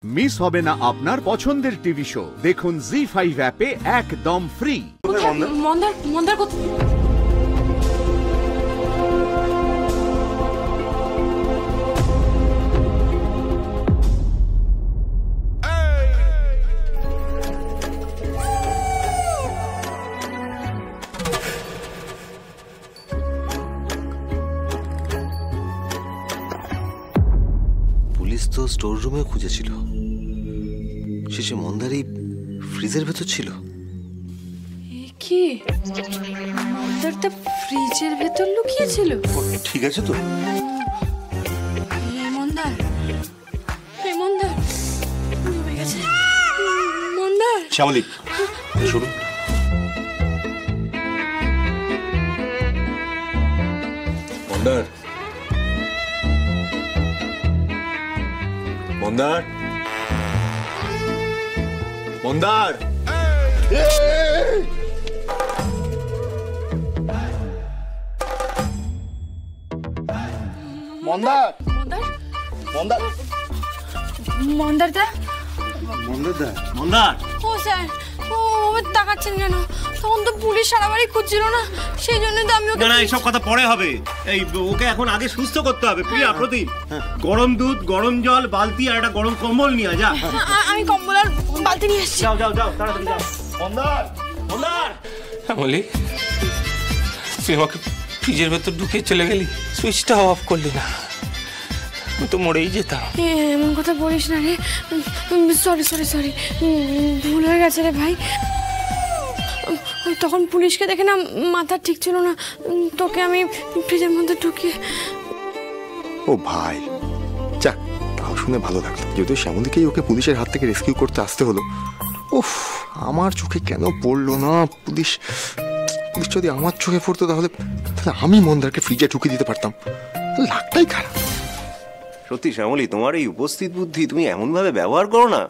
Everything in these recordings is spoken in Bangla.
মিস হবে না আপনার পছন্দের টিভি শো। দেখুন জি5 অ্যাপে একদম ফ্রি। মন্দার মন্দার কোথায়? পুলিশ তো স্টোর রুমে খুঁজেছিল, শেষে মন্দারই ফ্রিজের ভেতর ছিল। কি মন্দারটা ফ্রিজের ভেতর লুকিয়েছিল? ঠিক আছে তো? মন্দার মন্দার ডুবে গেছে। মন্দার শ্যামলী শুনুন, মন্দার মন্দার মন্দার মন্দার মন্দার মন্দার মন্দারটা মন্দার মন্দার ও স্যার ও আমার তাকাচ্ছেন কেন? তখন তো পুলিশ সারা বাড়ি খুঁজছিল না, সেই জন্য তো আমি ওকে। না এইসব কথা পরে হবে, এই ওকে এখন আগে সুস্থ করতে হবে। প্রিয়া, প্রদীপ, গরম দুধ, গরম জল, বালতি আর একটা গরম কম্বল নিয়ে যা। আমি কম্বল আর বালতি নিয়ে এসেছি। যাও যাও যাও তাড়াতাড়ি যাও। মন্দার মন্দার শ্যামলী, তুই আমাকে ফ্রিজের ভেতর ঢুকিয়ে চলে গেলি, সুইচটা অফ করলি না, আমি তো মরেই যেতাম। এমন কথা বলিস না রে, সরি সরি সরি, ভুল হয়ে গেছে রে ভাই। তখন পুলিশকে দেখে না মাথা ঠিক ছিল না, তোকে আমি ফ্রিজের মধ্যে ঢুকিয়ে। ও ভাই, যাক তাও শুনে ভালো লাগলো, যদিও শ্যামলীকেই ওকে পুলিশের হাত থেকে রেস্কিউ করতে আসতে হলো। উফ, আমার চোখে কেন পড়লো না? পুলিশ যদি আমার চোখে পড়তো তাহলে আমি মন্দারকে ফ্রিজে ঢুকিয়ে দিতে পারতাম। লাখটাই খারাপ। সত্যি শ্যামলী, তোমার এই উপস্থিত বুদ্ধি তুমি এমন ভাবে ব্যবহার করো না,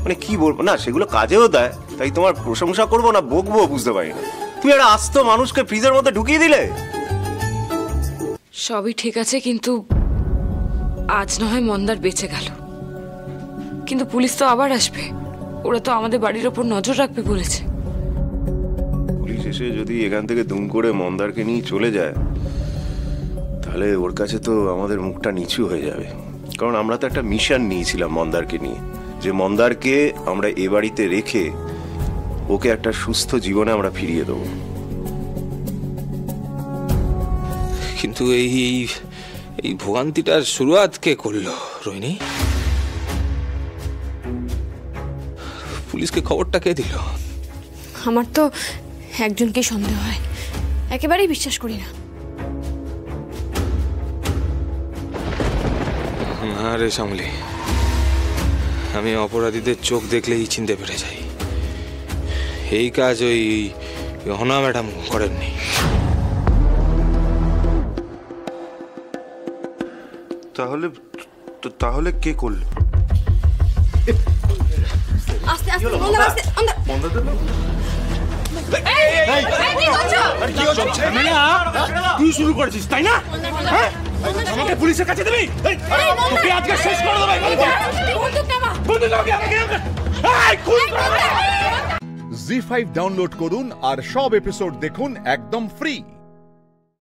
মানে কি বলবো না, সেগুলো কাজেও দেয়। তাই তোমার প্রশংসা করবো না বকবো বুঝতে পারি না। তুমি একটা আস্ত মানুষকে ফ্রিজের মধ্যে ঢুকিয়ে দিলে। সবই ঠিক আছে, কিন্তু আজ না হয় মন্দার বেঁচে গেল, কিন্তু পুলিশ তো আবার আসবে, ওরা তো আমাদের বাড়ির ওপর নজর রাখবে বলেছে। পুলিশ এসে যদি এখান থেকে দুম করে মন্দারকে নিয়ে চলে যায়, তাহলে ওর কাছে তো আমাদের মুখটা নিচু হয়ে যাবে। কারণ আমরা তো একটা মিশন নিয়েছিলাম মন্দারকে নিয়ে, যে মন্দারকে আমরা এ বাড়িতে রেখে ওকে একটা সুস্থ জীবনে আমরা ফিরিয়ে দেবো। কিন্তু এই এই ভোগান্তিটার শুরুয়াত কে করলো রোহিণী? পুলিশকে খবরটা কে দিল? আমার তো একজনকেই সন্দেহ হয়, একেবারেই বিশ্বাস করি না। না রে শ্যামলী, আমি অপরাধীদের চোখ দেখলেই চিনতে পেরে যাই। এই কাজ ওই অহনা ম্যাডাম করেননি। তাহলে কে করলো? আস্তে আস্তে মন্দার, আস্তে মন্দার। তুই শুরু করেছিস তাই না? আমাকে পুলিশের কাছে দিবি? তোকে আজকে শেষ করে দেবে। জি5 ডাউনলোড করুন আর সব এপিসোড দেখুন একদম ফ্রি।